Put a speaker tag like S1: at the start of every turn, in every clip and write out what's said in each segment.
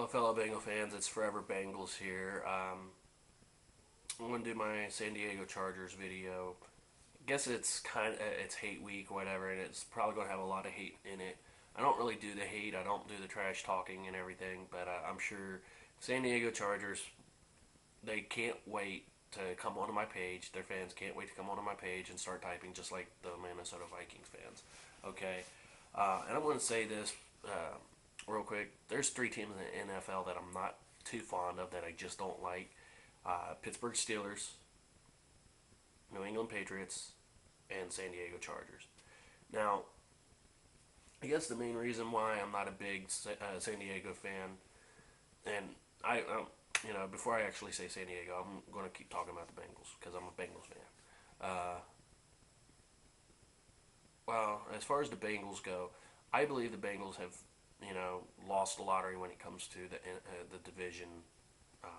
S1: Hello, fellow Bengal fans. It's Forever Bengals here. I'm going to do my San Diego Chargers video. I guess it's hate week, whatever, and it's probably going to have a lot of hate in it. I don't really do the hate. I don't do the trash talking and everything, but I'm sure San Diego Chargers, they can't wait to come onto my page. Their fans can't wait to come onto my page and start typing just like the Minnesota Vikings fans. Okay, and I'm going to say this real quick. There's three teams in the NFL that I'm not too fond of, that I just don't like. Pittsburgh Steelers, New England Patriots, and San Diego Chargers. Now, I guess the main reason why I'm not a big San Diego fan, and before I actually say San Diego, I'm going to keep talking about the Bengals because I'm a Bengals fan. Uh, well, as far as the Bengals go, I believe the Bengals have, lost the lottery when it comes to the division um,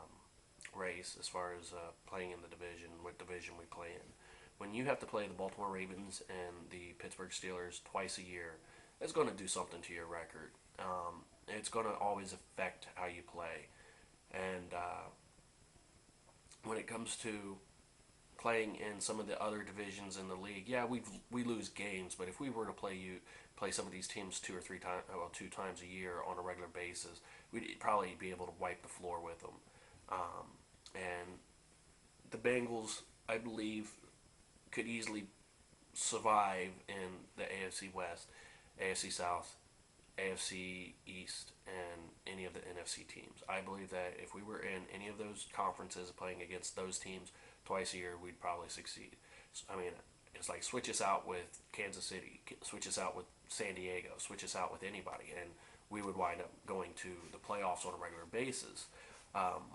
S1: race, as far as playing in the division, what division we play in. When you have to play the Baltimore Ravens and the Pittsburgh Steelers twice a year, it's going to do something to your record. It's going to always affect how you play. And when it comes to playing in some of the other divisions in the league, yeah, we lose games, but if we were to play some of these teams two times a year on a regular basis, we'd probably be able to wipe the floor with them. And the Bengals, I believe, could easily survive in the AFC West, AFC South, AFC East, and any of the NFC teams. I believe that if we were in any of those conferences playing against those teams twice a year, we'd probably succeed. I mean, it's like switch us out with Kansas City, switch us out with San Diego, switch us out with anybody, and we would wind up going to the playoffs on a regular basis,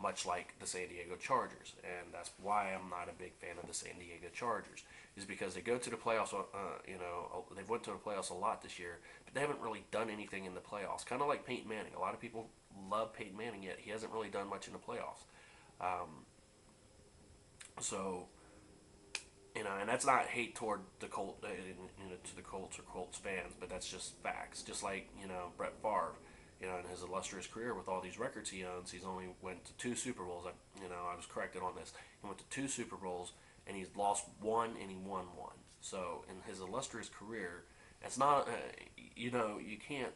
S1: much like the San Diego Chargers. And that's why I'm not a big fan of the San Diego Chargers, is because they go to the playoffs. They've went to the playoffs a lot this year, but they haven't really done anything in the playoffs. Kind of like Peyton Manning. A lot of people love Peyton Manning, yet he hasn't really done much in the playoffs. Um, so and that's not hate toward the to the Colts or Colts fans, but that's just facts. Just like Brett Favre, in his illustrious career with all these records he owns, he's only went to two Super Bowls. I was corrected on this. He went to two Super Bowls, and he's lost one and he won one. So in his illustrious career, it's not you can't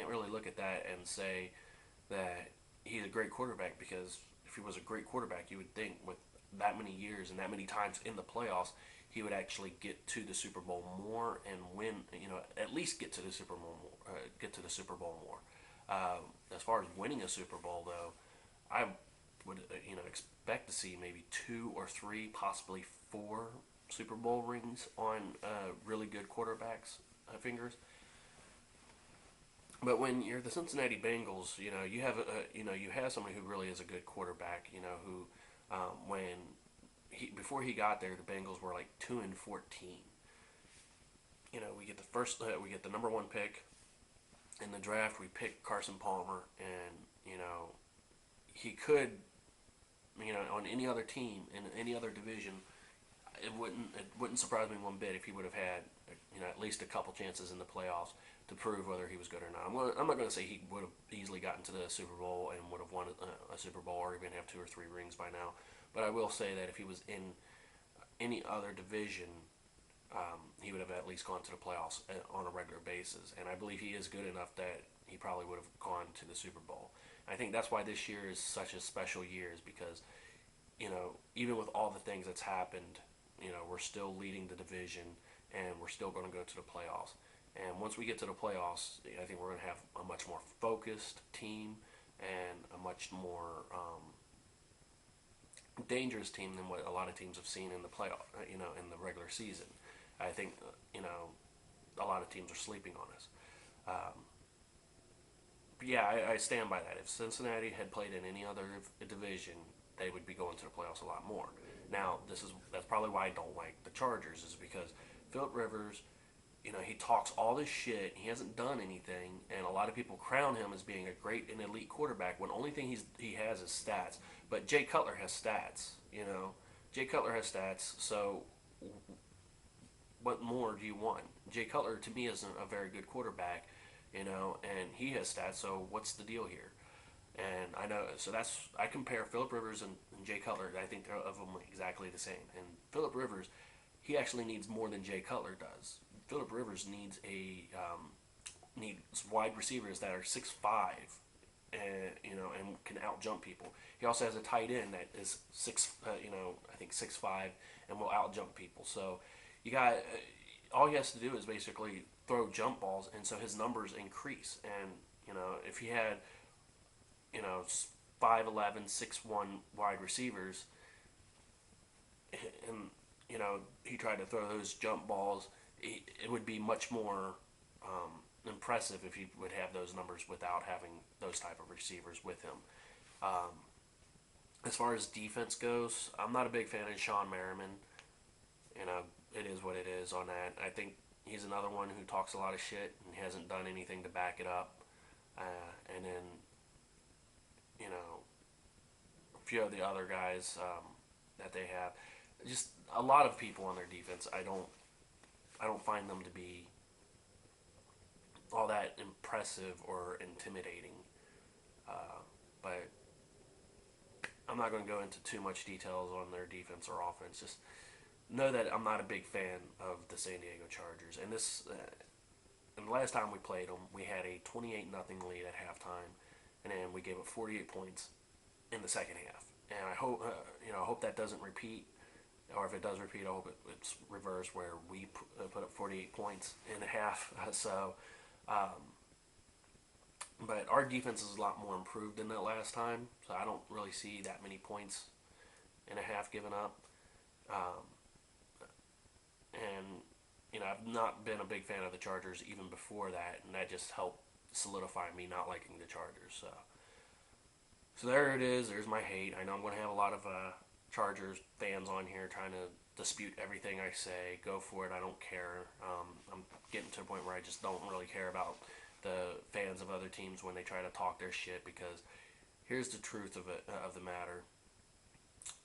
S1: really look at that and say that he's a great quarterback, because if he was a great quarterback, you would think with that many years and that many times in the playoffs, he would actually get to the Super Bowl more and win. At least get to the Super Bowl more. Get to the Super Bowl more. As far as winning a Super Bowl, though, I would expect to see maybe two or three, possibly four Super Bowl rings on really good quarterbacks' fingers. But when you're the Cincinnati Bengals, you have somebody who really is a good quarterback. Who when before he got there, the Bengals were like 2-14. We get the number one pick in the draft. We pick Carson Palmer, and he could, on any other team in any other division, it wouldn't surprise me one bit if he would have had at least a couple chances in the playoffs to prove whether he was good or not. I'm not going to say he would have easily gotten to the Super Bowl and would have won a Super Bowl or even have two or three rings by now. But I will say that if he was in any other division, he would have at least gone to the playoffs on a regular basis. And I believe he is good enough that he probably would have gone to the Super Bowl. I think that's why this year is such a special year, is because, even with all the things that's happened, we're still leading the division and we're still going to go to the playoffs. And once we get to the playoffs, I think we're going to have a much more focused team and a much more dangerous team than what a lot of teams have seen in the playoff, in the regular season. I think, a lot of teams are sleeping on us. But yeah, I stand by that. If Cincinnati had played in any other division, they would be going to the playoffs a lot more. Now, that's probably why I don't like the Chargers, is because Philip Rivers, he talks all this shit. He hasn't done anything, and a lot of people crown him as being a great and elite quarterback when the only thing he has is stats. But Jay Cutler has stats. Jay Cutler has stats. So what more do you want? Jay Cutler to me isn't a very good quarterback, and he has stats. So what's the deal here? And I know, so I compare Philip Rivers and Jay Cutler. I think they're of them exactly the same. And Philip Rivers, he actually needs more than Jay Cutler does. Philip Rivers needs needs wide receivers that are 6'5", and can out jump people. He also has a tight end that is I think 6'5", and will out jump people. So all he has to do is basically throw jump balls, and so his numbers increase. And if he had 5'11", 6'1" wide receivers, and he tried to throw those jump balls, it would be much more impressive if he would have those numbers without having those type of receivers with him. As far as defense goes, I'm not a big fan of Sean Merriman. It is what it is on that. I think he's another one who talks a lot of shit and hasn't done anything to back it up. And then, a few of the other guys that they have, just a lot of people on their defense, I don't find them to be all that impressive or intimidating. But I'm not going to go into too much details on their defense or offense. Just know that I'm not a big fan of the San Diego Chargers. And the last time we played them, we had a 28-0 lead at halftime, and then we gave up 48 points in the second half. And I hope that doesn't repeat. Or if it does repeat, I hope it's reversed where we put up 48 points in a half. But our defense is a lot more improved than that last time, so I don't really see that many points in a half given up. And I've not been a big fan of the Chargers even before that, and that just helped solidify me not liking the Chargers. So there it is. There's my hate. I know I'm going to have a lot of Chargers fans on here trying to dispute everything I say. Go for it. I don't care. I'm getting to a point where I just don't really care about the fans of other teams when they try to talk their shit, because here's the truth of the matter.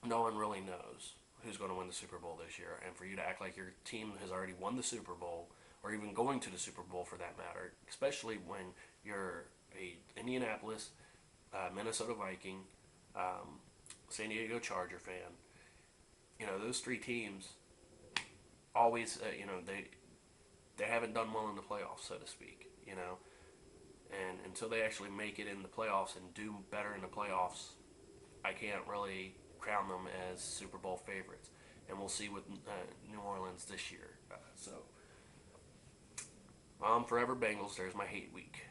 S1: No one really knows who's going to win the Super Bowl this year, and for you to act like your team has already won the Super Bowl, or even going to the Super Bowl for that matter, especially when you're a Indianapolis, Minnesota Viking, San Diego Charger fan, those three teams always, they haven't done well in the playoffs, so to speak, and until they actually make it in the playoffs and do better in the playoffs, I can't really crown them as Super Bowl favorites. And we'll see with New Orleans this year. So, forever Bengals. There's my hate week.